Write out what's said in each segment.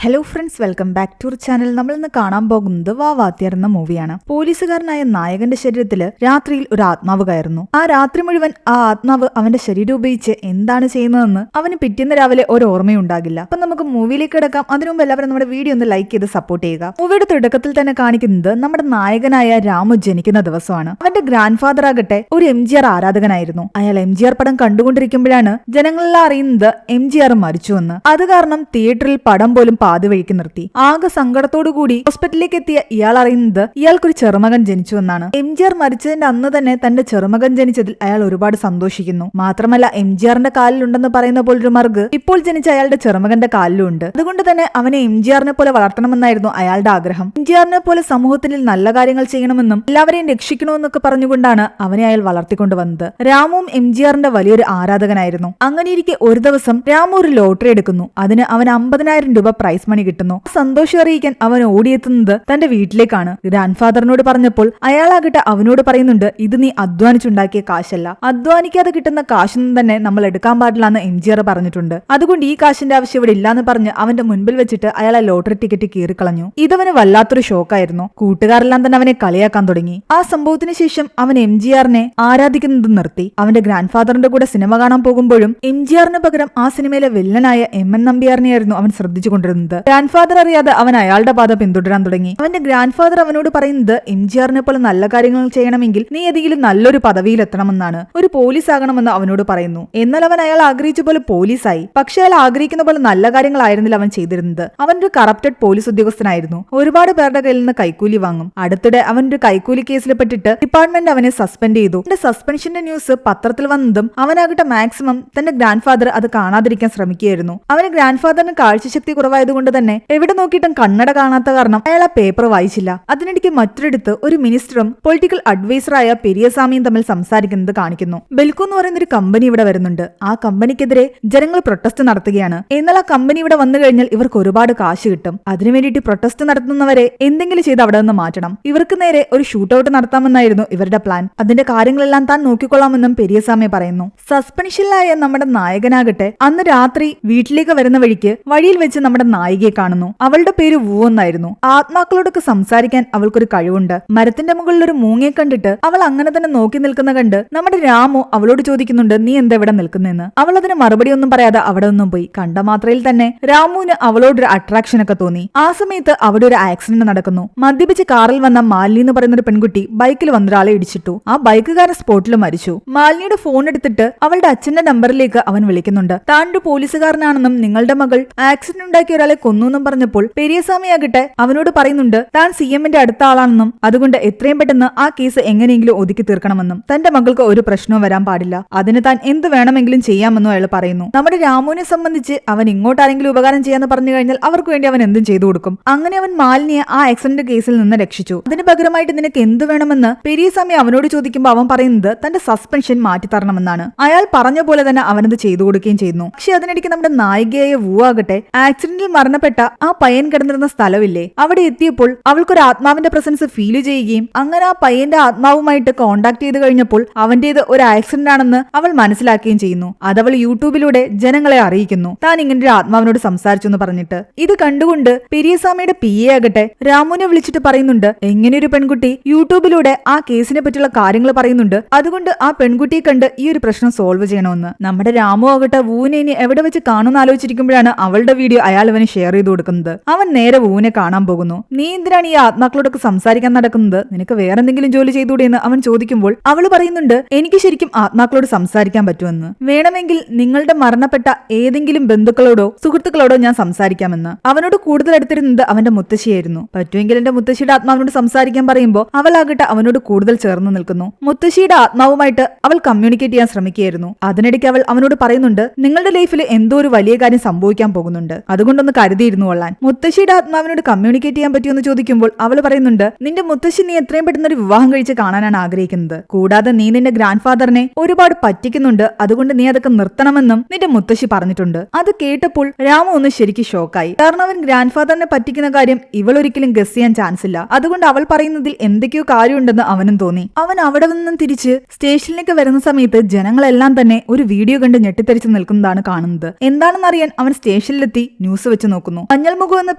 Hello friends, welcome back to channel. നമ്മൾ ഇന്ന് കാണാൻ പോകുന്നത് വാവാത്തിയർ എന്ന മൂവിയാണ്. പോലീസുകാരനായ നായകന്റെ ശരീരത്തിൽ രാത്രിയിൽ ഒരു ആത്മാവ് കയറുന്നു. ആ രാത്രി മുഴുവൻ ആ ആത്മാവ് അവന്റെ ശരീരം ഉപയോഗിച്ച് എന്താണ് ചെയ്യുന്നതെന്ന് അവന് പിറ്റേന്ന് രാവിലെ ഒരു ഓർമ്മയുണ്ടാകില്ല. അപ്പൊ നമുക്ക് മൂവിയിലേക്ക് കിടക്കാം. അതിനു മുമ്പ് എല്ലാവരും നമ്മുടെ വീഡിയോ ഒന്ന് ലൈക്ക് ചെയ്ത് സപ്പോർട്ട് ചെയ്യുക. മൂവിയുടെ തുടക്കത്തിൽ തന്നെ കാണിക്കുന്നത് നമ്മുടെ നായകനായ രാമു ജനിക്കുന്ന ദിവസമാണ്. അവന്റെ ഗ്രാൻഡ് ഫാദർ ആകട്ടെ ഒരു MGR ആരാധകനായിരുന്നു. അയാൾ MGR പടം കണ്ടുകൊണ്ടിരിക്കുമ്പോഴാണ് ജനങ്ങളെല്ലാം അറിയുന്നത് MGR മരിച്ചുവെന്ന്. അത് കാരണം തിയേറ്ററിൽ പടം പോലും പാതി വഴിക്ക് നിർത്തി. ആകെ സങ്കടത്തോടുകൂടി ഹോസ്പിറ്റലിലേക്ക് എത്തിയ ഇയാൾ അറിയുന്നത് ഇയാൾക്കൊരു ചെറുമകൻ ജനിച്ചുവെന്നാണ്. MGR മരിച്ചതിന്റെ അന്ന് തന്നെ തന്റെ ചെറുമകൻ ജനിച്ചതിൽ അയാൾ ഒരുപാട് സന്തോഷിക്കുന്നു. മാത്രമല്ല MGRന്റെ കാലിലുണ്ടെന്ന് പറയുന്ന പോലൊരു മറുക് ഇപ്പോൾ ജനിച്ച അയാളുടെ ചെറുമകന്റെ കാലിലും ഉണ്ട്. അതുകൊണ്ട് തന്നെ അവനെ MGRനെ പോലെ വളർത്തണമെന്നായിരുന്നു അയാളുടെ ആഗ്രഹം. MGRനെ പോലെ സമൂഹത്തിൽ നല്ല കാര്യങ്ങൾ ചെയ്യണമെന്നും എല്ലാവരെയും രക്ഷിക്കണമെന്നൊക്കെ പറഞ്ഞുകൊണ്ടാണ് അവനെ അയാൾ വളർത്തിക്കൊണ്ടുവന്നത്. രാമുവും MGRന്റെ വലിയൊരു ആരാധകനായിരുന്നു. അങ്ങനെയിരിക്കെ ഒരു ദിവസം രാമു ഒരു ലോട്ടറി എടുക്കുന്നു. അതിന് അവന് 50,000 രൂപ പ്രൈസ് മണി കിട്ടുന്നു. സന്തോഷം അറിയിക്കാൻ അവൻ ഓടിയെത്തുന്നത് തന്റെ വീട്ടിലേക്കാണ്. ഗ്രാൻഡ് ഫാദറിനോട് പറഞ്ഞപ്പോൾ അയാളാകട്ടെ അവനോട് പറയുന്നുണ്ട്, ഇത് നീ അധ്വാനിച്ചുണ്ടാക്കിയ കാശല്ല, അധ്വാനിക്കാതെ കിട്ടുന്ന കാശൊന്നും തന്നെ നമ്മൾ എടുക്കാൻ പാടില്ല എന്ന് MGR പറഞ്ഞിട്ടുണ്ട്. അതുകൊണ്ട് ഈ കാശിന്റെ ആവശ്യം ഇവിടെ ഇല്ലാന്ന് പറഞ്ഞ് അവന്റെ മുൻപിൽ വെച്ചിട്ട് അയാളെ ലോട്ടറി ടിക്കറ്റ് കീറിക്കളഞ്ഞു. ഇതവന് വല്ലാത്തൊരു ഷോക്കായിരുന്നു. കൂട്ടുകാരെല്ലാം തന്നെ അവനെ കളിയാക്കാൻ തുടങ്ങി. ആ സംഭവത്തിന് ശേഷം അവൻ MGRനെ ആരാധിക്കുന്നത് നിർത്തി. അവന്റെ ഗ്രാൻഡ് ഫാദറിന്റെ കൂടെ സിനിമ കാണാൻ പോകുമ്പോഴും MGRന് പകരം ആ സിനിമയിലെ വില്ലനായ MN നമ്പ്യാറിനെയായിരുന്നു അവൻ ശ്രദ്ധിച്ചുകൊണ്ടിരുന്നത്. ഗ്രാൻഡ് ഫാദർ അറിയാതെ അവൻ അയാളുടെ പാത പിന്തുടരാൻ തുടങ്ങി. അവന്റെ ഗ്രാൻഡ് ഫാദർ അവനോട് പറയുന്നത് MGRനെ പോലെ നല്ല കാര്യങ്ങൾ ചെയ്യണമെങ്കിൽ നീ ഏതെങ്കിലും നല്ലൊരു പദവിയിൽ എത്തണമെന്നാണ്, ഒരു പോലീസ് ആകണമെന്ന് അവനോട് പറയുന്നു. എന്നാൽ അവൻ അയാൾ ആഗ്രഹിച്ച പോലെ പോലീസായി. പക്ഷെ അയാൾ ആഗ്രഹിക്കുന്ന പോലെ നല്ല കാര്യങ്ങളായിരുന്നില്ല അവൻ ചെയ്തിരുന്നത്. അവനൊരു കറപ്റ്റഡ് പോലീസ് ഉദ്യോഗസ്ഥനായിരുന്നു. ഒരുപാട് പേരുടെ കയ്യിൽ നിന്ന് കൈക്കൂലി വാങ്ങും. അടുത്തിടെ അവനൊരു കൈക്കൂലി കേസിൽ പെട്ടിട്ട് ഡിപ്പാർട്ട്മെന്റ് അവനെ സസ്പെൻഡ് ചെയ്തു. അവന്റെ സസ്പെൻഷന്റെ ന്യൂസ് പത്രത്തിൽ വന്നതും അവനാകട്ടെ മാക്സിമം തന്റെ ഗ്രാൻഡ് ഫാദർ അത് കാണാതിരിക്കാൻ ശ്രമിക്കുകയായിരുന്നു. അവന് ഗ്രാൻഡ് ഫാദറിന് കാഴ്ചശക്തി കുറവായതുകൊണ്ട് തന്നെ എവിടെ നോക്കിയിട്ടും കണ്ണട കാണാത്ത കാരണം അയാൾ ആ പേപ്പർ വായിച്ചില്ല. അതിനിടയ്ക്ക് മറ്റൊരിടത്ത് ഒരു മിനിസ്റ്ററും പൊളിറ്റിക്കൽ അഡ്വൈസറായ പെരിയസ്വാമിയും തമ്മിൽ സംസാരിക്കുന്നത് കാണിക്കുന്നു. ബെൽക്കോ എന്ന് പറയുന്ന ഒരു കമ്പനി ഇവിടെ വരുന്നുണ്ട്. ആ കമ്പനിക്കെതിരെ ജനങ്ങൾ പ്രൊട്ടസ്റ്റ് നടത്തുകയാണ്. എന്നാൽ ആ കമ്പനി ഇവിടെ വന്നു കഴിഞ്ഞാൽ ഇവർക്ക് ഒരുപാട് കാശ് കിട്ടും. അതിനുവേണ്ടിയിട്ട് പ്രൊട്ടസ്റ്റ് നടത്തുന്നവരെ എന്തെങ്കിലും ചെയ്ത് അവിടെ നിന്ന് മാറ്റണം. ഇവർക്ക് നേരെ ഒരു ഷൂട്ടൌട്ട് നടത്താമെന്നായിരുന്നു ഇവരുടെ പ്ലാൻ. അതിന്റെ കാര്യങ്ങളെല്ലാം താൻ നോക്കിക്കൊള്ളാമെന്നും പെരിയസ്വാമി പറയുന്നു. സസ്പെൻഷനിലായ നമ്മുടെ നായകനാകട്ടെ അന്ന് രാത്രി വീട്ടിലേക്ക് വരുന്ന വഴിക്ക് വഴിയിൽ വെച്ച് നമ്മുടെ നായികയെ കാണുന്നു. അവളുടെ പേര് വൂ എന്നായിരുന്നു. ആത്മാക്കളോടൊക്കെ സംസാരിക്കാൻ അവൾക്കൊരു കഴിവുണ്ട്. മരത്തിന്റെ മുകളിൽ ഒരു മൂങ്ങയെ കണ്ടിട്ട് അവൾ അങ്ങനെ തന്നെ നോക്കി നിൽക്കുന്ന കണ്ട് നമ്മുടെ രാമു അവളോട് ചോദിക്കുന്നുണ്ട്, നീ എന്താ ഇവിടെ നിൽക്കുന്നതെന്ന്. അവൾ അതിന് മറുപടി ഒന്നും പറയാതെ അവിടെ ഒന്നും പോയി. കണ്ട മാത്രയിൽ തന്നെ രാമുവിന് അവളോടൊരു അട്രാക്ഷൻ ഒക്കെ തോന്നി. ആ സമയത്ത് അവിടെ ഒരു ആക്സിഡന്റ് നടക്കുന്നു. മദ്യപിച്ച് കാറിൽ വന്ന മാലിനി എന്ന് പറയുന്ന ഒരു പെൺകുട്ടി ബൈക്കിൽ വന്നൊരാളെ ഇടിച്ചിട്ടു. ആ ബൈക്കുകാരൻ സ്പോട്ടിൽ മരിച്ചു. മാലിനിയുടെ ഫോൺ എടുത്തിട്ട് അവളുടെ അച്ഛന്റെ നമ്പറിലേക്ക് അവൻ വിളിക്കുന്നുണ്ട്. താൻ ഒരു പോലീസുകാരനാണെന്നും നിങ്ങളുടെ മകൾ ആക്സിഡന്റ് ഉണ്ടാക്കിയ ഒരാളെ കൊന്നു പറഞ്ഞപ്പോൾ പെരിയസ്വാമി ആകട്ടെ അവനോട് പറയുന്നുണ്ട്, താൻ CMന്റെ അടുത്ത ആളാണെന്നും അതുകൊണ്ട് എത്രയും പെട്ടെന്ന് ആ കേസ് എങ്ങനെയെങ്കിലും ഒതുക്കി തീർക്കണമെന്നും തന്റെ മകൾക്ക് ഒരു പ്രശ്നവും വരാൻ പാടില്ല, അതിന് താൻ എന്ത് വേണമെങ്കിലും ചെയ്യാമെന്നും അയാൾ പറയുന്നു. നമ്മുടെ രാമുവിനെ സംബന്ധിച്ച് അവൻ ഇങ്ങോട്ടാരെങ്കിലും ഉപകാരം ചെയ്യാന്ന് പറഞ്ഞു കഴിഞ്ഞാൽ അവർക്ക് വേണ്ടി അവൻ എന്തും ചെയ്തു കൊടുക്കും. അങ്ങനെ അവൻ മാലിനിയെ ആ ആക്സിഡന്റ് കേസിൽ നിന്ന് രക്ഷിച്ചു. അതിന് പകരമായിട്ട് നിനക്ക് എന്ത് വേണമെന്ന് പെരിയസ്വാമി അവനോട് ചോദിക്കുമ്പോൾ അവൻ പറയുന്നത് തന്റെ സസ്പെൻഷൻ മാറ്റിത്തരണമെന്നാണ്. അയാൾ പറഞ്ഞ പോലെ തന്നെ അവനത് ചെയ്തു കൊടുക്കുകയും ചെയ്യുന്നു. പക്ഷെ അതിനിടയ്ക്ക് നമ്മുടെ നായികയായ വൂ ആകട്ടെ ആക്സിഡന്റിൽ മരണപ്പെട്ട ആ പയ്യൻ കിടന്നിരുന്ന സ്ഥലമില്ലേ, അവിടെ എത്തിയപ്പോൾ അവൾക്കൊരു ആത്മാവിന്റെ പ്രസൻസ് ഫീൽ ചെയ്യുകയും അങ്ങനെ ആ പയ്യന്റെ ആത്മാവുമായിട്ട് കോണ്ടാക്ട് ചെയ്ത് കഴിഞ്ഞപ്പോൾ അവന്റേത് ഒരു ആക്സിഡന്റ് ആണെന്ന് അവൾ മനസ്സിലാക്കുകയും ചെയ്യുന്നു. അതവൾ യൂട്യൂബിലൂടെ ജനങ്ങളെ അറിയിക്കുന്നു, താൻ ഇങ്ങനെ ഒരു ആത്മാവിനോട് സംസാരിച്ചു എന്ന് പറഞ്ഞിട്ട്. ഇത് കണ്ടുകൊണ്ട് പെരിയസ്വാമിയുടെ PA ആകട്ടെ രാമുവിനെ വിളിച്ചിട്ട് പറയുന്നുണ്ട്, എങ്ങനെയൊരു പെൺകുട്ടി യൂട്യൂബിലൂടെ ആ കേസിനെ പറ്റിയുള്ള കാര്യങ്ങൾ പറയുന്നുണ്ട്, അതുകൊണ്ട് ആ പെൺകുട്ടിയെ കണ്ട് ഈ ഒരു പ്രശ്നം സോൾവ് ചെയ്യണമെന്ന്. നമ്മുടെ രാമു ആകട്ടെ വൂനെ ഇനി എവിടെ വെച്ച് കാണുമെന്ന് ആലോചിച്ചിരിക്കുമ്പോഴാണ് അവളുടെ വീഡിയോ അയാൾ അവന് ഷെയർ ചെയ്ത് കൊടുക്കുന്നത്. അവൻ നേരെ വൂനെ കാണാൻ പോകുന്നു. നീ എന്തിനാണ് ഈ ആത്മാക്കളോടൊക്കെ സംസാരിക്കാൻ നടക്കുന്നത്, നിനക്ക് വേറെന്തെങ്കിലും ജോലി ചെയ്തുകൂടെ എന്ന് അവൻ ചോദിക്കുമ്പോൾ അവള് പറയുന്നുണ്ട്, എനിക്ക് ശരിക്കും ആത്മാക്കളോട് സംസാരിക്കാൻ പറ്റുമെന്ന്, വേണമെങ്കിൽ നിങ്ങളുടെ മരണപ്പെട്ട ഏതെങ്കിലും ബന്ധുക്കളോടോ സുഹൃത്തുക്കളോടോ ഞാൻ സംസാരിക്കാമെന്ന്. അവനോട് കൂടുതൽ അടുത്തിരുന്നത് അവന്റെ മുത്തശ്ശിയായിരുന്നു. പറ്റുമെങ്കിൽ എന്റെ മുത്തശ്ശിയുടെ ആത്മാവിനോട് സംസാരിക്കാൻ പറയുമ്പോൾ അവളാകട്ടെ അവനോട് കൂടുതൽ ചേർന്ന് നിൽക്കുന്നു. മുത്തശ്ശിയുടെ ആത്മാവുമായിട്ട് അവൾ കമ്മ്യൂണിക്കേറ്റ് ചെയ്യാൻ ശ്രമിക്കുകയായിരുന്നു. അതിനിടയ്ക്ക് അവൾ അവനോട് പറയുന്നുണ്ട്, നിങ്ങളുടെ ലൈഫിൽ എന്തോ ഒരു വലിയ കാര്യം സംഭവിക്കാൻ പോകുന്നുണ്ട്, അതുകൊണ്ടൊന്ന് കരുതിയിരുന്നു കൊള്ളാൻ. മുത്തശ്ശിയുടെ ആത്മാവിനോട് കമ്മ്യൂണിക്കേറ്റ് ചെയ്യാൻ പറ്റുമെന്ന് ചോദിക്കുമ്പോൾ അവൾ പറയുന്നുണ്ട്, നിന്റെ മുത്തശ്ശി നീ എത്രയും പെട്ടെന്ന് ഒരു വിവാഹം കഴിച്ച് കാണാനാണ് ആഗ്രഹിക്കുന്നത്, കൂടാതെ നീ നിന്റെ ഗ്രാൻഡ് ഫാദറിനെ ഒരുപാട് പറ്റിക്കുന്നുണ്ട്, അതുകൊണ്ട് നീ അതൊക്കെ നിർത്തണമെന്നും നിന്റെ മുത്തശ്ശി പറഞ്ഞിട്ടുണ്ട്. അത് കേട്ടപ്പോൾ രാമു ഒന്ന് ശരിക്കും ഷോക്കായി. കാരണം അവൻ ഗ്രാൻഡ് ഫാദറിനെ പറ്റിക്കുന്ന കാര്യം ഇവൾ ഒരിക്കലും ഗസ് ചെയ്യാൻ ചാൻസ് ഇല്ല. അതുകൊണ്ട് അവൾ പറയുന്നതിൽ എന്തൊക്കെയോ കാര്യമുണ്ടെന്ന് അവനും തോന്നി. അവൻ അവിടെ നിന്നും തിരിച്ച് സ്റ്റേഷനിലേക്ക് വരുന്ന സമയത്ത് ജനങ്ങളെല്ലാം തന്നെ ഒരു വീഡിയോ കണ്ട് ഞെട്ടിത്തെറിച്ച് നിൽക്കുന്നതാണ് കാണുന്നത്. എന്താണെന്നറിയാൻ അവൻ സ്റ്റേഷനിലെത്തി ന്യൂസ് വെച്ച് നോക്കുന്നു. മഞ്ഞൾമുഖം എന്ന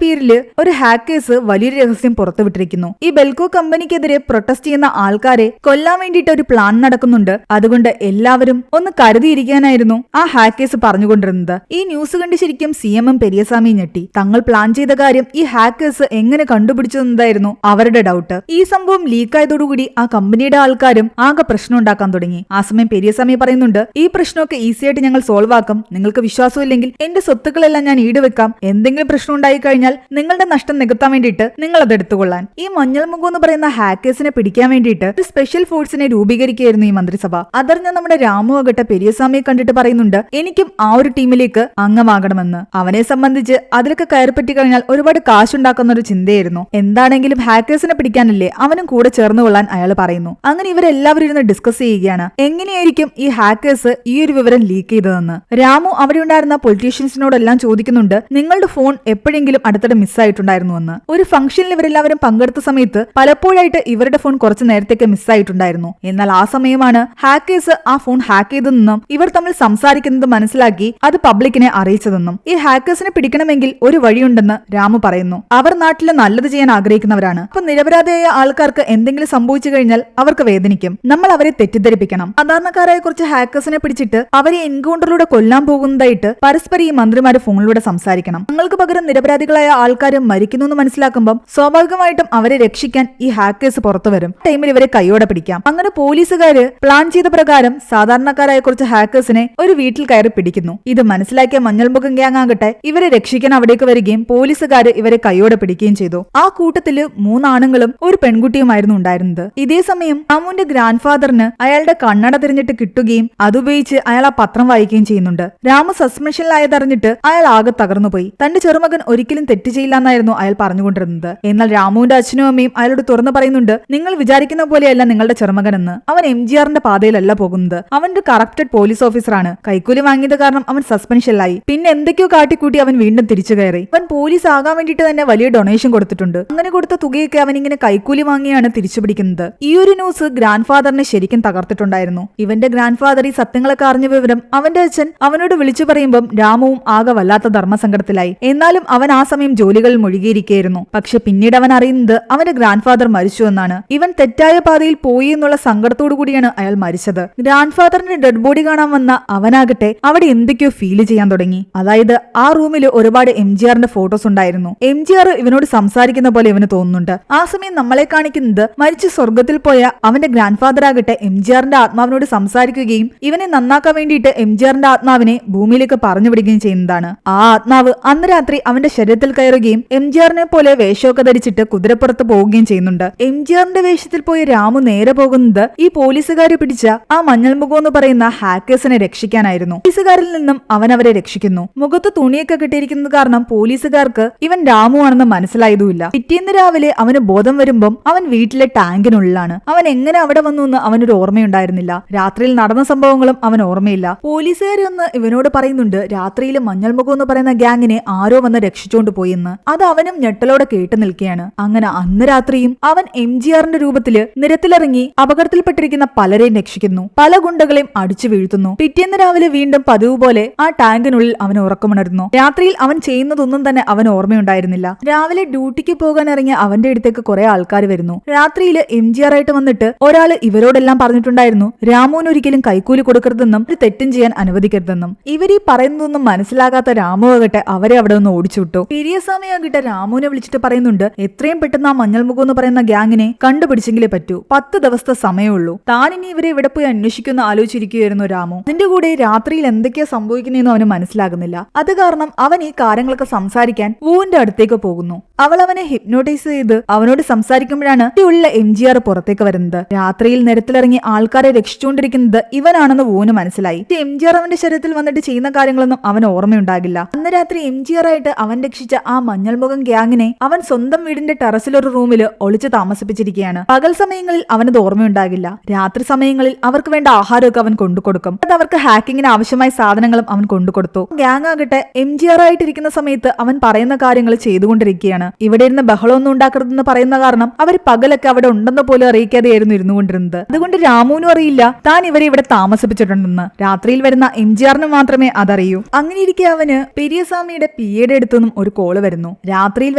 പേരില് ഒരു ഹാക്കേഴ്സ് വലിയൊരു രഹസ്യം പുറത്തുവിട്ടിരിക്കുന്നു. ഈ ബെൽകോ കമ്പനിക്കെതിരെ പ്രൊട്ടസ്റ്റ് ചെയ്യുന്ന ആൾക്കാരെ കൊല്ലാൻ വേണ്ടിയിട്ട് ഒരു പ്ലാൻ നടക്കുന്നുണ്ട്. അതുകൊണ്ട് എല്ലാവരും ഒന്ന് കരുതിയിരിക്കാനായിരുന്നു ആ ഹാക്കേഴ്സ് പറഞ്ഞുകൊണ്ടിരുന്നത്. ഈ ന്യൂസ് കണ്ട് ശരിക്കും CM പെരിയസ്വാമി ഞെട്ടി. തങ്ങൾ പ്ലാൻ ചെയ്ത കാര്യം ഈ ഹാക്കേഴ്സ് എങ്ങനെ കണ്ടുപിടിച്ചതെന്നതായിരുന്നു അവരുടെ ഡൗട്ട്. ഈ സംഭവം ലീക്കായതോടുകൂടി ആ കമ്പനിയുടെ ആൾക്കാരും ആകെ പ്രശ്നം ഉണ്ടാക്കാൻ തുടങ്ങി. ആ സമയം പെരിയസ്വാമി പറയുന്നുണ്ട്, ഈ പ്രശ്നമൊക്കെ ഈസി ആയിട്ട് ഞങ്ങൾ സോൾവ് ആക്കും. നിങ്ങൾക്ക് വിശ്വാസമില്ലെങ്കിൽ എന്റെ സ്വത്തുക്കളെല്ലാം ഞാൻ ഈടുവെക്കാം. എന്തെങ്കിലും പ്രശ്നം ഉണ്ടായി കഴിഞ്ഞാൽ നിങ്ങളുടെ നഷ്ടം നികത്താൻ വേണ്ടിയിട്ട് നിങ്ങൾ അത് എടുത്തുകൊള്ളാൻ. ഈ മഞ്ഞൾമുഖം എന്ന് പറയുന്ന ഹാക്കേഴ്സിനെ പിടിക്കാൻ വേണ്ടിയിട്ട് ഒരു സ്പെഷ്യൽ ഫോഴ്സിനെ രൂപീകരിക്കുകയായിരുന്നു ഈ മന്ത്രിസഭ. അതറിഞ്ഞ നമ്മുടെ രാമു ആകട്ടെ പെരിയസ്വാമിയെ കണ്ടിട്ട് പറയുന്നുണ്ട്, എനിക്കും ആ ഒരു ടീമിലേക്ക് അംഗമാകണമെന്ന്. അവനെ സംബന്ധിച്ച് അതിലൊക്കെ കയറിപ്പറ്റി കഴിഞ്ഞാൽ ഒരുപാട് കാശുണ്ടാക്കുന്ന ഒരു ചിന്തയായിരുന്നു. എന്താണെങ്കിലും ഹാക്കേഴ്സിനെ പിടിക്കാനല്ലേ അവനും കൂടെ ചേർന്ന് കൊള്ളാൻ അയാൾ പറയുന്നു. അങ്ങനെ ഇവരെല്ലാവരും ഇരുന്ന് ഡിസ്കസ് ചെയ്യുകയാണ് എങ്ങനെയായിരിക്കും ഈ ഹാക്കേഴ്സ് ഈ ഒരു വിവരം ലീക്ക് ചെയ്തതെന്ന്. രാമു അവിടെ ഉണ്ടായിരുന്ന പൊളിറ്റീഷ്യൻസിനോടെല്ലാം ചോദിക്കുന്നുണ്ട്, നിങ്ങളുടെ ഫോൺ എപ്പോഴെങ്കിലും അടുത്തിടെ മിസ്സായിട്ടുണ്ടായിരുന്നുവെന്ന്. ഒരു ഫംഗ്ഷനിൽ ഇവരെല്ലാവരും പങ്കെടുത്ത സമയത്ത് പലപ്പോഴായിട്ട് ഇവരുടെ ഫോൺ കുറച്ച് നേരത്തേക്ക് മിസ്സായിട്ടുണ്ടായിരുന്നു. എന്നാൽ ആ സമയമാണ് ഹാക്കേഴ്സ് ആ ഫോൺ ഹാക്ക് ചെയ്തതെന്നും ഇവർ തമ്മിൽ സംസാരിക്കുന്നത് മനസ്സിലാക്കി അത് പബ്ലിക്കിനെ അറിയിച്ചതെന്നും. ഈ ഹാക്കേഴ്സിനെ പിടിക്കണമെങ്കിൽ ഒരു വഴിയുണ്ടെന്ന് രാമു പറയുന്നു. അവർ നാട്ടിൽ നല്ലത് ചെയ്യാൻ ആഗ്രഹിക്കുന്നവരാണ്. അപ്പൊ നിരപരാധിയായ ആൾക്കാർക്ക് എന്തെങ്കിലും സംഭവിച്ചു കഴിഞ്ഞാൽ അവർക്ക് വേദനിക്കും. നമ്മൾ അവരെ തെറ്റിദ്ധരിപ്പിക്കണം. സാധാരണക്കാരായ കുറച്ച് ഹാക്കേഴ്സിനെ പിടിച്ചിട്ട് അവരെ എൻകൗണ്ടറിലൂടെ കൊല്ലാൻ പോകുന്നതായിട്ട് പരസ്പരം ഈ മന്ത്രിമാര് ഫോണിലൂടെ സംസാരിക്കണം. തങ്ങൾക്ക് പകരം നിരപരാധികളായ ആൾക്കാർ മരിക്കുന്നു എന്ന് മനസ്സിലാക്കുമ്പോൾ സ്വാഭാവികമായിട്ടും അവരെ രക്ഷിക്കാൻ ഈ ഹാക്കേഴ്സ് പുറത്തു വരും. ടൈമിൽ ഇവരെ കൈയോടെ പിടിക്കാം. അങ്ങനെ പോലീസുകാര് പ്ലാൻ ചെയ്ത പ്രകാരം സാധാരണക്കാരായ കുറച്ച് ഹാക്കേഴ്സിനെ ഒരു വീട്ടിൽ കയറി പിടിക്കുന്നു. ഇത് മനസ്സിലാക്കിയ മഞ്ഞൾമുഖം ഗ്യാങ് ആകട്ടെ ഇവരെ രക്ഷിക്കാൻ അവിടേക്ക് വരികയും പോലീസുകാര് ഇവരെ കൈയോടെ പിടിക്കുകയും ചെയ്തു. ആ കൂട്ടത്തില് 3 ആണുങ്ങളും ഒരു പെൺകുട്ടിയുമായിരുന്നു ഉണ്ടായിരുന്നത്. ഇതേ സമയം രാമുവിന്റെ ഗ്രാൻഡ് ഫാദറിന് അയാളുടെ കണ്ണട തിരിഞ്ഞിട്ട് കിട്ടുകയും അതുപയോഗിച്ച് അയാൾ ആ പത്രം വായിക്കുകയും ചെയ്യുന്നുണ്ട്. രാമു സസ്പെൻഷനിലായതറിഞ്ഞിട്ട് അയാൾ ആകെ തകർന്നുപോയി. തന്റെ ചെറുമകൻ ഒരിക്കലും തെറ്റ് ചെയ്യില്ല എന്നായിരുന്നു അയാൾ പറഞ്ഞുകൊണ്ടിരുന്നത്. എന്നാൽ രാമുവിന്റെ അച്ഛനും അമ്മയും അയാളോട് തുറന്നു പറയുന്നുണ്ട്, നിങ്ങൾ വിചാരിക്കുന്ന പോലെയല്ല നിങ്ങളുടെ ചെറുമകൻ എന്ന്. അവൻ MGRന്റെ പാതയിലല്ല പോകുന്നത്. അവൻ ഒരു കറപ്റ്റഡ് പോലീസ് ഓഫീസറാണ്. കൈക്കൂലി വാങ്ങിയത് കാരണം അവൻ സസ്പെൻഷനിലായി. പിന്നെ എന്തൊക്കെയോ കാട്ടിക്കൂട്ടി അവൻ വീണ്ടും തിരിച്ചു കയറി. അവൻ പോലീസ് ആകാൻ വേണ്ടിയിട്ട് തന്നെ വലിയ ഡൊണേഷൻ കൊടുത്തിട്ടുണ്ട്. അങ്ങനെ കൊടുത്ത തുകയൊക്കെ അവൻ ഇങ്ങനെ കൈക്കൂലി വാങ്ങിയാണ് തിരിച്ചു പിടിക്കുന്നത്. ഈ ഒരു ന്യൂസ് ഗ്രാൻഡ് ഫാദറിനെ ശരിക്കും തകർത്തിട്ടുണ്ടായിരുന്നു. ഇവന്റെ ഗ്രാൻഡ് ഫാദർ ഈ സത്യങ്ങളൊക്കെ അറിഞ്ഞ വിവരം അവന്റെ അച്ഛൻ അവനോട് വിളിച്ചു പറയുമ്പം രാമുവും ആകെ വല്ലാത്ത ധർമ്മസങ്കടത്തിലായി. എന്നാലും അവൻ ആ സമയം ജോലികളിൽ മുഴുകിയിരിക്കുകയായിരുന്നു. പക്ഷെ പിന്നീട് അവൻ അറിയുന്നത് അവന്റെ ഗ്രാൻഡ് ഫാദർ മരിച്ചു എന്നാണ്. ഇവൻ തെറ്റായ പാതയിൽ പോയി എന്നുള്ള സങ്കടത്തോടു കൂടിയാണ് അയാൾ മരിച്ചത്. ഗ്രാൻഡ് ഫാദറിന്റെ ഡെഡ് ബോഡി കാണാൻ വന്ന അവനാകട്ടെ അവിടെ എന്തൊക്കെയോ ഫീൽ ചെയ്യാൻ തുടങ്ങി. അതായത് ആ റൂമിൽ ഒരുപാട് MGRന്റെ ഫോട്ടോസ് ഉണ്ടായിരുന്നു. MGR ഇവനോട് സംസാരിക്കുന്ന പോലെ ഇവന് തോന്നുന്നുണ്ട്. ആ സമയം നമ്മളെ കാണിക്കുന്നത് മരിച്ച് സ്വർഗത്തിൽ പോയ അവന്റെ ഗ്രാൻഡ് ഫാദർ ആകട്ടെ MGRന്റെ ആത്മാവിനോട് സംസാരിക്കുകയും ഇവനെ നന്നാക്കാൻ വേണ്ടിയിട്ട് MGRന്റെ ആത്മാവിനെ ഭൂമിയിലേക്ക് പറഞ്ഞു വിടുകയും ചെയ്യുന്നതാണ്. ആ ആത്മാവ് അന്ന് രാത്രി അവന്റെ ശരീരത്തിൽ കയറുകയും MGRനെ പോലെ വേഷമൊക്കെ ധരിച്ചിട്ട് കുതിരപ്പുറത്ത് പോവുകയും ചെയ്യുന്നുണ്ട്. MGRന്റെ വേഷത്തിൽ പോയ രാമു നേരെ പോകുന്നത് ഈ പോലീസുകാർ പിടിച്ച ആ മഞ്ഞൾമുഖം എന്ന് പറയുന്ന ഹാക്കേഴ്സിനെ രക്ഷിക്കാനായിരുന്നു. പോലീസുകാരിൽ നിന്നും അവൻ അവരെ രക്ഷിക്കുന്നു. മുഖത്ത് തുണിയൊക്കെ കിട്ടിയിരിക്കുന്നത് കാരണം പോലീസുകാർക്ക് ഇവൻ രാമു ആണെന്ന് മനസ്സിലായതുമില്ല. പിറ്റേന്ന് രാവിലെ അവന് ബോധം വരുമ്പം അവൻ വീട്ടിലെ ടാങ്കിനുള്ളിലാണ്. അവൻ എങ്ങനെ അവിടെ വന്നു എന്ന് അവനൊരു ഓർമ്മയുണ്ടായിരുന്നില്ല. രാത്രിയിൽ നടന്ന സംഭവങ്ങളും അവൻ ഓർമ്മയില്ല. പോലീസുകാർ ഒന്ന് ഇവനോട് പറയുന്നുണ്ട്, രാത്രിയിൽ മഞ്ഞൾമുഖം എന്ന് പറയുന്ന ഗ്യാങ്ങിനെ ആരോ വന്ന് രക്ഷിച്ചോണ്ട് പോയെന്ന്. അത് അവനും ഞെട്ടലോടെ കേട്ടു നിൽക്കുകയാണ്. അങ്ങനെ അന്ന് രാത്രിയും അവൻ MGRന്റെ രൂപത്തില് നിരത്തിലിറങ്ങി അപകടത്തിൽപ്പെട്ടിരിക്കുന്ന പലരെയും രക്ഷിക്കുന്നു. പല ഗുണ്ടകളെയും അടിച്ചു വീഴ്ത്തുന്നു. പിറ്റേന്ന് രാവിലെ വീണ്ടും പതിവ് പോലെ ആ ടാങ്കിനുള്ളിൽ അവൻ ഉറക്കമുണർന്നു. രാത്രിയിൽ അവൻ ചെയ്യുന്നതൊന്നും തന്നെ അവൻ ഓർമ്മയുണ്ടായിരുന്നില്ല. രാവിലെ ഡ്യൂട്ടിക്ക് പോകാൻ ഇറങ്ങിയ അവന്റെ അടുത്തേക്ക് കുറെ ആൾക്കാർ വരുന്നു. രാത്രിയിൽ MGR ആയിട്ട് വന്നിട്ട് ഒരാള് ഇവരോടെല്ലാം പറഞ്ഞിട്ടുണ്ടായിരുന്നു, രാമുവിന് ഒരിക്കലും കൈക്കൂലി കൊടുക്കരുതെന്നും ഒരു തെറ്റും ചെയ്യാൻ അനുവദിക്കരുതെന്നും. ഇവരീ പറയുന്നതൊന്നും മനസ്സിലാകാത്ത രാമു ആകട്ടെ അവരെ അവിടെ ഒന്ന് ഓടിച്ചുവിട്ടു. പെരിയസ്വാമി ആകട്ടെ രാമുവിനെ വിളിച്ചിട്ട് പറയുന്നുണ്ട്, എത്രയും പെട്ടെന്ന് ആ മഞ്ഞൾമുഖം എന്ന് പറയുന്ന ഗ്യാങ്ങിനെ കണ്ടുപിടിച്ചെങ്കിലേ പറ്റൂ. 10 ദിവസത്തെ സമയമുള്ളൂ. താൻ ഇനി ഇവരെ ഇവിടെ പോയി അന്വേഷിക്കുന്ന ആലോചിച്ചിരിക്കുകയായിരുന്നു രാമു. അതിന്റെ കൂടെ രാത്രിയിൽ എന്തൊക്കെയാ സംഭവിക്കുന്നതെന്ന് അവന് മനസ്സിലാകുന്നില്ല. അത് കാരണം അവൻ ഈ കാര്യങ്ങളൊക്കെ സംസാരിക്കാൻ വൂവിന്റെ അടുത്തേക്ക് പോകുന്നു. അവൾ അവനെ ഹിപ്നോട്ടൈസ് ചെയ്ത് അവനോട് സംസാരിക്കുമ്പോഴാണ് ഉള്ള MGR പുറത്തേക്ക് വരുന്നത്. രാത്രിയിൽ നിരത്തിലിറങ്ങി ആൾക്കാരെ രക്ഷിച്ചുകൊണ്ടിരിക്കുന്നത് ഇവനാണെന്ന് വൂവിന് മനസ്സിലായി. MGR അവന്റെ ശരീരത്തിൽ വന്നിട്ട് ചെയ്യുന്ന കാര്യങ്ങളൊന്നും അവൻ ഓർമ്മയുണ്ടാകില്ല. അന്ന് രാത്രി MGR ആയിട്ട് അവൻ രക്ഷിച്ച ആ മഞ്ഞൾമുഖം ഗ്യാങ്ങിനെ അവൻ സ്വന്തം വീടിന്റെ ടെറസിലൊരു റൂമിൽ ഒളിച്ചു താമസിപ്പിച്ചിരിക്കുകയാണ്. പകൽ സമയങ്ങളിൽ അവനത് ഓർമ്മയുണ്ടാകില്ല. രാത്രി സമയങ്ങളിൽ അവർക്ക് വേണ്ട ആഹാരമൊക്കെ അവൻ കൊണ്ടുകൊടുക്കും. അത് അവർക്ക് ഹാക്കിങ്ങിന് ആവശ്യമായ സാധനങ്ങളും അവൻ കൊണ്ടുകൊടുത്തു. ഗ്യാങ് ആകട്ടെ MGR ആയിട്ടിരിക്കുന്ന സമയത്ത് അവൻ പറയുന്ന കാര്യങ്ങൾ ചെയ്തുകൊണ്ടിരിക്കുകയാണ്. ഇവിടെ ഇരുന്ന് ബഹളമൊന്നും ഉണ്ടാക്കരുതെന്ന് പറയുന്ന കാരണം അവർ പകലൊക്കെ അവിടെ ഉണ്ടെന്ന് പോലും അറിയിക്കാതെയായിരുന്നു ഇരുന്നുകൊണ്ടിരുന്നത്. അതുകൊണ്ട് രാമുവിനും അറിയില്ല താൻ ഇവരെ ഇവിടെ താമസിപ്പിച്ചിട്ടുണ്ടെന്ന്. രാത്രിയിൽ വരുന്ന MGRന് മാത്രമേ അതറിയൂ. അങ്ങനെ ഇരിക്കെ അവന് പെരിയസ്വാമിയുടെ പിയുടെ അടുത്തുനിന്നും ഒരു കോള് വരുന്നു. രാത്രിയിൽ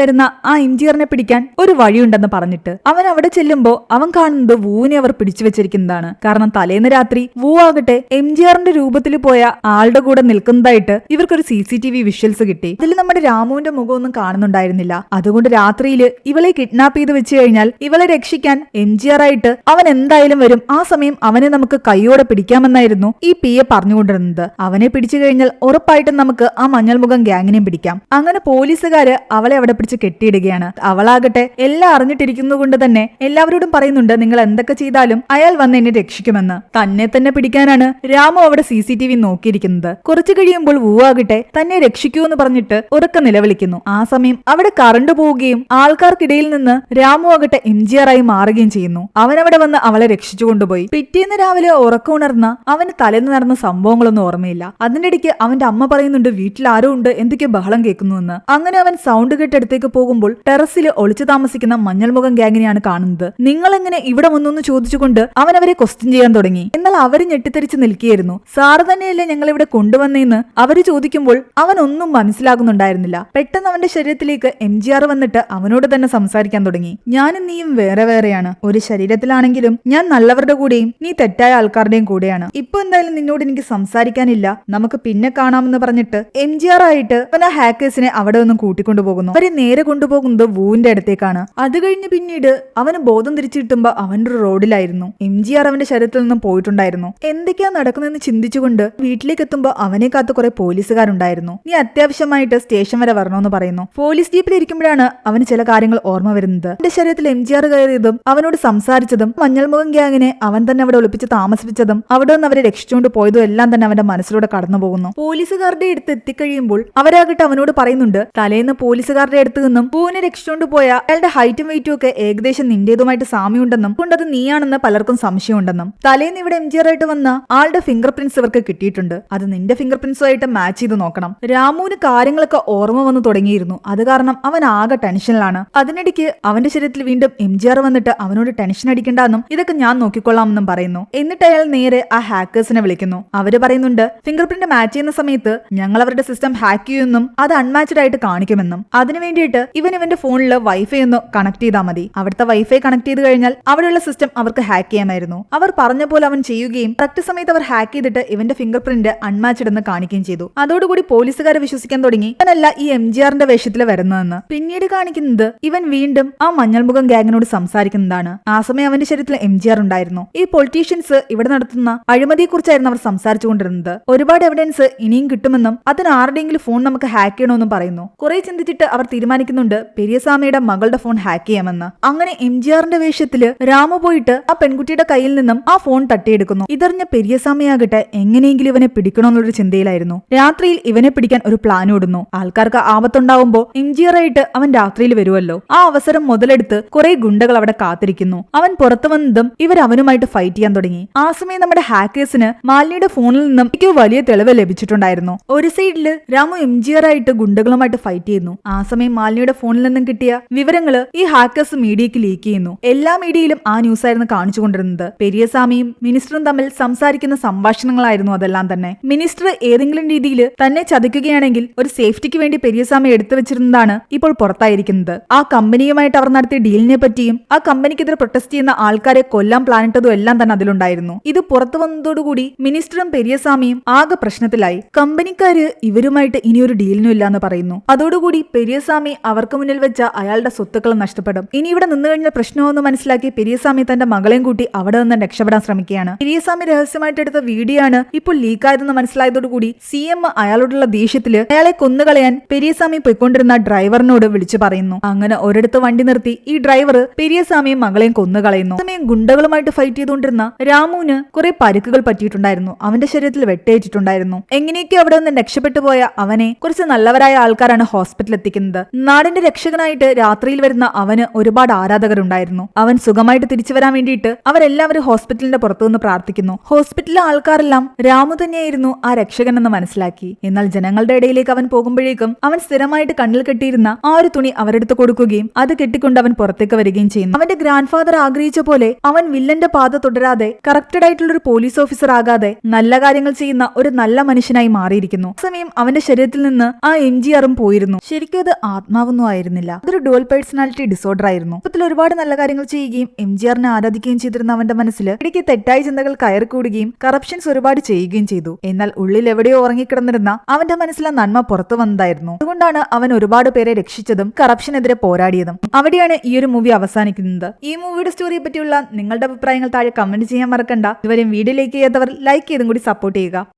വരുന്ന ആ എംജിആറിനെ പിടിക്കാൻ ഒരു വഴിയുണ്ടെന്ന് പറഞ്ഞിട്ട് അവൻ അവിടെ ചെല്ലുമ്പോ അവൻ കാണുന്നത് വൂവിനെ അവർ പിടിച്ചു വെച്ചിരിക്കുന്നതാണ്. കാരണം തലേന്ന് രാത്രി വൂ ആകട്ടെ എംജിആറിന്റെ രൂപത്തിൽ പോയ ആളുടെ കൂടെ നിൽക്കുന്നതായിട്ട് ഇവർക്കൊരു CCTV വിഷ്വൽസ് കിട്ടി. ഇതിൽ നമ്മുടെ രാമുവിന്റെ മുഖമൊന്നും കാണുന്നുണ്ടായിരുന്നില്ല. അതുകൊണ്ട് രാത്രിയിൽ ഇവളെ കിഡ്നാപ്പ് ചെയ്ത് വെച്ച് കഴിഞ്ഞാൽ ഇവളെ രക്ഷിക്കാൻ എംജിആർ ആയിട്ട് അവൻ എന്തായാലും വരും. ആ സമയം അവനെ നമുക്ക് കൈയോടെ പിടിക്കാമെന്നായിരുന്നു ഈ പിയെ പറഞ്ഞുകൊണ്ടിരുന്നത്. അവനെ പിടിച്ചു കഴിഞ്ഞാൽ ഉറപ്പായിട്ടും നമുക്ക് ആ മഞ്ഞൾ മുഖം ഗ്യാങ്ങിനെയും പിടിക്കാം. അങ്ങനെ പോലീസുകാര് അവളെ അവിടെ പിടിച്ച് കെട്ടിയിടുകയാണ്. അവളാകട്ടെ എല്ലാം അറിഞ്ഞിട്ടിരിക്കുന്നത് കൊണ്ട് തന്നെ എല്ലാവരോടും പറയുന്നുണ്ട്, നിങ്ങൾ എന്തൊക്കെ ചെയ്താലും അയാൾ വന്ന് എന്നെ രക്ഷിക്കുമെന്ന്. തന്നെ തന്നെ പിടിക്കാനാണ് രാമു അവിടെ CCTV നോക്കിയിരിക്കുന്നത്. കുറച്ചു കഴിയുമ്പോൾ വൂവാകട്ടെ തന്നെ രക്ഷിക്കൂ എന്ന് പറഞ്ഞിട്ട് ഉറക്കെ നിലവിളിക്കുന്നു. ആ സമയം അവിടെ കറണ്ട് പോവുകയും ആൾക്കാർക്കിടയിൽ നിന്ന് രാമു ആകട്ടെ MGR ആയി മാറുകയും ചെയ്യുന്നു. അവനവിടെ വന്ന് അവളെ രക്ഷിച്ചു കൊണ്ടുപോയി. പിറ്റേന്ന് രാവിലെ ഉറക്കം ഉണർന്ന അവന് തലേന്ന് നടന്ന സംഭവങ്ങളൊന്നും ഓർമ്മയില്ല. അതിനിടയ്ക്ക് അവന്റെ അമ്മ പറയുന്നുണ്ട് വീട്ടിൽ ആരോ ഉണ്ട്, എന്തൊക്കെയോ ബഹളം കേൾക്കുന്നുവെന്ന്. അങ്ങനെ അവൻ സൗണ്ട് കേട്ട് അടുത്തേക്ക് പോകുമ്പോൾ ടെറസിൽ ഒളിച്ചു താമസിക്കുന്ന മഞ്ഞൾമുഖം ഗ്യാങ്ങിനെയാണ് കാണുന്നത്. നിങ്ങൾ എങ്ങനെ ഇവിടെ വന്നു ചോദിച്ചുകൊണ്ട് അവൻ അവരെ ക്വസ്റ്റ്യൻ ചെയ്യാൻ തുടങ്ങി. എന്നാൽ അവര് ഞെട്ടിത്തെറിച്ച് നിൽക്കുകയായിരുന്നു. സാറ് തന്നെയല്ലേ ഞങ്ങൾ ഇവിടെ കൊണ്ടുവന്നേന്ന് അവര് ചോദിക്കുമ്പോൾ അവൻ ഒന്നും മനസ്സിലാകുന്നുണ്ടായിരുന്നില്ല. പെട്ടെന്ന് അവന്റെ ശരീരത്തിലേക്ക് MGR വന്നിട്ട് അവനോട് തന്നെ സംസാരിക്കാൻ തുടങ്ങി. ഞാനും നീയും വേറെ വേറെയാണ്. ഒരു ശരീരത്തിലാണെങ്കിലും ഞാൻ നല്ലവരുടെ കൂടെയും നീ തെറ്റായ ആൾക്കാരുടെയും കൂടെയാണ്. ഇപ്പൊ എന്തായാലും നിന്നോട് എനിക്ക് സംസാരിക്കാനില്ല, നമുക്ക് പിന്നെ കാണാമെന്ന് പറഞ്ഞിട്ട് MGR ആയിട്ട് അവൻ ആ ഹാക്കേഴ്സിനെ അവിടെ ഒന്നും കൂട്ടിക്കൊണ്ടുപോകുന്നു. അവരെ നേരെ കൊണ്ടുപോകുന്നത് വൂവിന്റെ അടുത്തേക്കാണ്. അത് കഴിഞ്ഞ് പിന്നീട് അവന് ബോധം തിരിച്ചു കിട്ടുമ്പോ അവന്റെ ഒരു റോഡിലായിരുന്നു. MGR അവന്റെ ശരീരത്തിൽ നിന്നും പോയിട്ടുണ്ടായിരുന്നു. എന്തൊക്കെയാ നടക്കുന്നതെന്ന് ചിന്തിച്ചുകൊണ്ട് വീട്ടിലേക്ക് എത്തുമ്പോ അവനെ കാത്ത് കുറെ പോലീസുകാരുണ്ടായിരുന്നു. നീ അത്യാവശ്യമായിട്ട് സ്റ്റേഷൻ വരെ വരണമെന്ന് പറയുന്നു. പോലീസ് ജീപ്പിൽ ഇരിക്കുമ്പോഴാണ് അവന് ചില കാര്യങ്ങൾ ഓർമ്മ വരുന്നത്. അവന്റെ ശരീരത്തിൽ MGR കയറിയതും അവനോട് സംസാരിച്ചതും മഞ്ഞൾമുഖം ഗ്യാങ്ങിനെ അവൻ തന്നെ അവിടെ ഒളിപ്പിച്ച് താമസിപ്പിച്ചതും അവിടെ നിന്ന് അവരെ രക്ഷിച്ചുകൊണ്ട് പോയതും എല്ലാം തന്നെ അവന്റെ മനസ്സിലൂടെ കടന്നു പോകുന്നു. പോലീസുകാരുടെ അടുത്ത് എത്തിക്കഴിയുമ്പോൾ അവരാകട്ടെ അവനോട് പറയുന്നുണ്ട്, തലേന്ന് പോലീസുകാരുടെ അടുത്ത് നിന്നും പൂവിനെ രക്ഷിച്ചുകൊണ്ട് പോയ അയാളുടെ ഹൈറ്റും വെയിറ്റും ഒക്കെ ഏകദേശം നിന്റേതുമായിട്ട് സാമ്യമുണ്ടെന്നും കൊണ്ടത് നീയാണെന്ന് പലർക്കും സംശയമുണ്ടെന്നും തലേന്ന് ഇവിടെ MGR ആയിട്ട് വന്ന ആളുടെ ഫിംഗർ പ്രിന്റ്സ് ഇവർക്ക് കിട്ടിയിട്ടുണ്ട്. അത് നിന്റെ ഫിംഗർ പ്രിന്റ്സുമായിട്ട് മാച്ച് ചെയ്ത് നോക്കണം. രാമുവിന് കാര്യങ്ങളൊക്കെ ഓർമ്മ വന്നു തുടങ്ങിയിരുന്നു. അത് കാരണം അവൻ ആകെ ടെൻഷനിലാണ്. അതിനിടയ്ക്ക് അവന്റെ ശരീരത്തിൽ വീണ്ടും MGR വന്നിട്ട് അവനോട് ടെൻഷൻ അടിക്കണ്ടെന്നും ഇതൊക്കെ ഞാൻ നോക്കിക്കൊള്ളാമെന്നും പറയുന്നു. എന്നിട്ട് അയാൾ നേരെ ആ ഹാക്കേഴ്സിനെ വിളിക്കുന്നു. അവര് പറയുന്നുണ്ട്, ഫിംഗർ പ്രിന്റ് മാച്ച് ചെയ്യുന്ന സമയത്ത് ഞങ്ങൾ അവരുടെ സിസ്റ്റം ഹാക്ക് ചെയ്യുമെന്നും അത് അൺമാച്ച്ഡ് ആയിട്ട് കാണിക്കുമെന്നും അതിനു വേണ്ടിയിട്ട് ഇവന്റെ ഫോണിൽ വൈഫൈ ഒന്ന് കണക്ട് ചെയ്താൽ മതി. അവിടുത്തെ വൈഫൈ കണക്ട് ചെയ്ത് കഴിഞ്ഞാൽ അവിടെയുള്ള സിസ്റ്റം അവർക്ക് ഹാക്ക് ചെയ്യാമായിരുന്നു. അവർ പറഞ്ഞ പോലെ അവൻ ചെയ്യുകയും കറക്റ്റ് സമയത്ത് അവർ ഹാക്ക് ചെയ്തിട്ട് ഇവന്റെ ഫിംഗർ പ്രിന്റ് അൺമാച്ച്ഡ് എന്ന് കാണിക്കുകയും ചെയ്തു. അതോടുകൂടി പോലീസുകാരെ വിശ്വസിക്കാൻ തുടങ്ങി ഇവനല്ല ഈ MGRന്റെ വേഷത്തിൽ വരുന്നതെന്ന്. പിന്നീട് കാണിക്കുന്നത് ഇവൻ വീണ്ടും ആ മഞ്ഞൾമുഖം ഗ്യാങ്ങിനോട് സംസാരിക്കുന്നതാണ്. ആ സമയം അവന്റെ ശരീരത്തിൽ MGR ഉണ്ടായിരുന്നു. ഈ പൊളിറ്റീഷ്യൻസ് ഇവിടെ നടത്തുന്ന അഴിമതിയെക്കുറിച്ചായിരുന്നു അവർ സംസാരിച്ചുകൊണ്ടിരുന്നത്. ഒരുപാട് എവിഡൻസ് ഇനിയും കിട്ടുമെന്നും അതിന് ആരുടെയെങ്കിലും ഫോൺ നമുക്ക് ഹാക്ക് ചെയ്യണമെന്നും പറയുന്നു. കുറെ ചിന്തിച്ചിട്ട് അവർ തീരുമാനിക്കുന്നുണ്ട് പെരിയസ്വാമിയുടെ മകളുടെ ഫോൺ ഹാക്ക് ചെയ്യാമെന്ന്. അങ്ങനെ MGRന്റെ വേഷത്തില് രാമു പോയിട്ട് ആ പെൺകുട്ടിയുടെ കയ്യിൽ നിന്നും ആ ഫോൺ തട്ടിയെടുക്കുന്നു. ഇതറിഞ്ഞ പെരിയസ്വാമിയാകട്ടെ എങ്ങനെയെങ്കിലും ഇവനെ പിടിക്കണമെന്നുള്ളൊരു ചിന്തയിലായിരുന്നു. രാത്രിയിൽ ഇവനെ പിടിക്കാൻ ഒരു പ്ലാൻ ഇടുന്നു. ആൾക്കാർക്ക് ആപത്തുണ്ടാവുമ്പോ MGR ആയിട്ട് അവൻ രാത്രിയിൽ വരുമല്ലോ. ആ അവസരം മുതലെടുത്ത് കുറെ ഗുണ്ടകൾ അവിടെ കാത്തിരിക്കുന്നു. അവൻ പുറത്തു വന്നതും ഇവർ അവനുമായിട്ട് ഫൈറ്റ് ചെയ്യാൻ തുടങ്ങി. ആ സമയം നമ്മുടെ ഹാക്കേഴ്സിന് മാലിനിയുടെ ഫോണിൽ നിന്നും എനിക്ക് വലിയ തെളിവ് ലഭിച്ചിട്ടുണ്ടായിരുന്നു. ഒരു സൈഡില് രാമു MGR ആയിട്ട് ഗുണ്ടകളുമായിട്ട് ഫൈറ്റ് ചെയ്യുന്നു. ആ സമയം മാലിനിയുടെ ഫോണിൽ നിന്നും കിട്ടിയ വിവരങ്ങള് ഈ ഹാക്കേഴ്സ് മീഡിയക്ക് ലീക്ക് ചെയ്യുന്നു. എല്ലാ മീഡിയയിലും ആ ന്യൂസ് ആയിരുന്നു കാണിച്ചുകൊണ്ടിരുന്നത്. പെരിയസ്വാമിയും മിനിസ്റ്ററും തമ്മിൽ സംസാരിക്കുന്ന സംഭാഷണങ്ങളായിരുന്നു അതെല്ലാം തന്നെ. മിനിസ്റ്റർ ഏതെങ്കിലും രീതിയിൽ തന്നെ ചതിക്കുകയാണെങ്കിൽ ഒരു സേഫ്റ്റിക്ക് വേണ്ടി പെരിയസ്വാമി എടുത്തു വെച്ചിരുന്നതാണ് ഇപ്പോൾ പുറത്തായിരിക്കുന്നത്. ആ കമ്പനിയുമായിട്ട് അവർ നടത്തിയ ഡീലിനെ പറ്റിയും ആ കമ്പനിക്കെതിരെ പ്രൊട്ടസ്റ്റ് ചെയ്യുന്ന ആൾക്കാരെ കൊല്ലാൻ പ്ലാനിട്ടതും എല്ലാം തന്നെ അതിലുണ്ടായിരുന്നു. ഇത് പുറത്തു വന്നതോടുകൂടി മിനിസ്റ്ററും പെരിയസ്വാമിയും ആകെ പ്രശ്നത്തിലായി. കമ്പനിക്കാര് ഇവരുമായിട്ട് ഇനിയൊരു ഡീലിനും ഇല്ലാന്ന് പറയുന്നു. അതോടുകൂടി പെരിയസ്വാമി അവർക്ക് മുന്നിൽ വെച്ച അയാളുടെ സ്വത്തുക്കൾ നഷ്ടപ്പെടും. ഇനി ഇവിടെ നിന്ന് കഴിഞ്ഞ പ്രശ്നമൊന്നും മനസ്സിലാക്കി പെരിയസ്വാമി തന്റെ മകളെയും കൂട്ടി അവിടെ നിന്ന് രക്ഷപ്പെടാൻ ശ്രമിക്കുകയാണ്. പെരിയസ്വാമി രഹസ്യമായിട്ട് എടുത്ത വീഡിയോ ആണ് ഇപ്പോൾ ലീക്കായതെന്ന് മനസ്സിലായതോടുകൂടി CM അയാളോടുള്ള ദേഷ്യത്തില് അയാളെ കൊന്നുകളയാൻ പെരിയസ്വാമി പോയിക്കൊണ്ടിരുന്ന ഡ്രൈവറിനോട് വിളിച്ചു പറയുന്നു. അങ്ങനെ ഒരിടത്ത് വണ്ടി നിർത്തി ഈ ഡ്രൈവർ പെരിയസ്വാമിയും മകളെയും കൊന്നുകളയുന്നു. സമയം ഗുണ്ടകളുമായിട്ട് ഫൈറ്റ് ചെയ്തുകൊണ്ടിരുന്ന രാമുവിന് കുറെ പരിക്കുകൾ പറ്റിയിട്ടുണ്ടായിരുന്നു. അവന്റെ ശരീരത്തിൽ വെട്ടേറ്റിട്ടുണ്ടായിരുന്നു. എങ്ങനെയൊക്കെ അവിടെ നിന്ന് രക്ഷപ്പെട്ടു പോയ അവനെ കുറച്ച് നല്ലവരായ ആൾക്കാരാണ് ഹോസ്പിറ്റലിൽ എത്തിക്കുന്നത്. നാടിന്റെ രക്ഷകനായിട്ട് രാത്രിയിൽ വരുന്ന അവന് ഒരുപാട് ആരാധകരുണ്ടായിരുന്നു. അവൻ സുഖമായിട്ട് തിരിച്ചു വരാൻ വേണ്ടിയിട്ട് അവരെല്ലാവരും ഹോസ്പിറ്റലിന്റെ പുറത്തുനിന്ന് പ്രാർത്ഥിക്കുന്നു. ഹോസ്പിറ്റലിലെ ആൾക്കാരെല്ലാം രാമു തന്നെയായിരുന്നു ആ രക്ഷകൻ എന്ന് മനസ്സിലാക്കി. എന്നാൽ ജനങ്ങളുടെ ഇടയിലേക്ക് അവൻ പോകുമ്പോഴേക്കും അവൻ സ്ഥിരമായിട്ട് കണ്ണിൽ കെട്ടിയിരുന്ന ആ ഒരു തുണി അവരെടുത്ത് കൊടുക്കുകയും അത് കെട്ടിക്കൊണ്ട് അവൻ പുറത്തേക്ക് വരികയും ചെയ്യുന്നു. അവന്റെ ഗ്രാൻഡ് ഫാദർ ആഗ്രഹിച്ച പോലെ അവൻ വില്ലന്റെ പാത തുടരാതെ കറക്റ്റഡ് ആയിട്ടുള്ള ഒരു പോലീസ് ഓഫീസർ ആകാതെ നല്ല കാര്യങ്ങൾ ചെയ്യുന്ന ഒരു നല്ല മനുഷ്യനായി മാറിയിരിക്കുന്നു. സമയം അവന്റെ ശരീരത്തിൽ നിന്ന് ആ MGRും പോയിരുന്നു. ശരിക്കും അത് ആത്മാവൊന്നും ആയിരുന്നില്ല, അതൊരു ഡുവൽ പേഴ്സണാലിറ്റി ഡിസോർഡർ ആയിരുന്നു. ഇപ്പത്തിൽ ഒരുപാട് നല്ല കാര്യങ്ങൾ ചെയ്യുകയും MGRനെ ആരാധിക്കുകയും ചെയ്തിരുന്ന അവന്റെ മനസ്സിൽ ഇടയ്ക്ക് തെറ്റായ ചിന്തകൾ കയറിക്കൂടുകയും കറപ്ഷൻസ് ഒരുപാട് ചെയ്യുകയും ചെയ്തു. എന്നാൽ ഉള്ളിൽ എവിടെയോ ഉറങ്ങിക്കിടന്നിരുന്ന അവന്റെ മനസ്സിലെ നന്മ പുറത്തു വന്നതായിരുന്നു. അതുകൊണ്ടാണ് അവൻ ഒരുപാട് പേരെ രക്ഷിച്ചതും കറപ്ഷനെതിരെ പോരാടിയതും. അവിടെയാണ് ഈ ഒരു മൂവി അവസാനിക്കുന്നത്. ഈ മൂവിയുടെ സ്റ്റോറിയെ പറ്റിയുള്ള നിങ്ങളുടെ അഭിപ്രായങ്ങൾ താഴെ കമന്റ് ചെയ്യാൻ മറക്കണ്ട. ഇതുവരെയും വീഡിയോ ലൈക്ക് ചെയ്യാത്തവർ ലൈക്ക് ചെയ്തും കൂടി സപ്പോർട്ട് ചെയ്യുക.